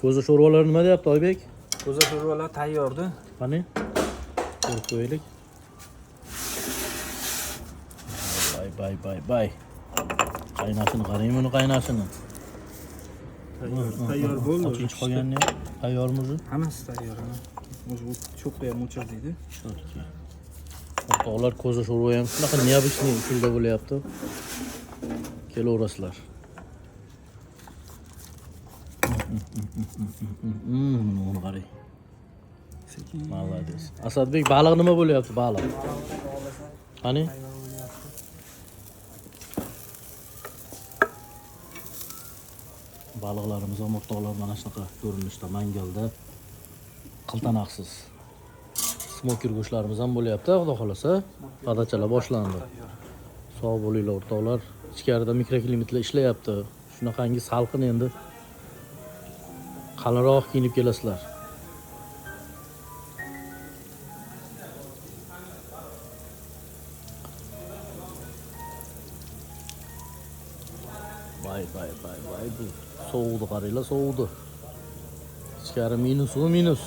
Ko'za sho'rvalar nima deyapti Oybek? Ko'za sho'rvalar tayyordi. Qani? Ko'rib qo'yaylik. Bay. Qaynashini qarang, buni qaynashini. Tayyor bo'ldi. Ochinchi qolganni tayyormiz? Hammasi tayyor. O'zi bu cho'qqa ham o'chirdiydi. Shotki. O'rtoqlar, ko'za sho'rva ham shunaqa необычный usulda bo'lyapti. Kelaverasizlar. Buni qarang. Молодец. Asadbek, baliq nima bo'lyapti, baliq? Qani? Baliqlarimiz ham o'rtoqlar mana shunaqa ko'rinishda mangalda qiltanoqsiz. Smoker go'shtlarimiz ham bo'lyapti, xudo xolasa. Padachalar boshlandi. Sog' bo'linglar o'rtoqlar. Ichkarida mikroklimatlar ishlayapti. Shunaqangi salqin endi. Qalinroq kiyinib kelasizlar. Bay bu. Soğudu qaranglar, soğudu. İchkari minus.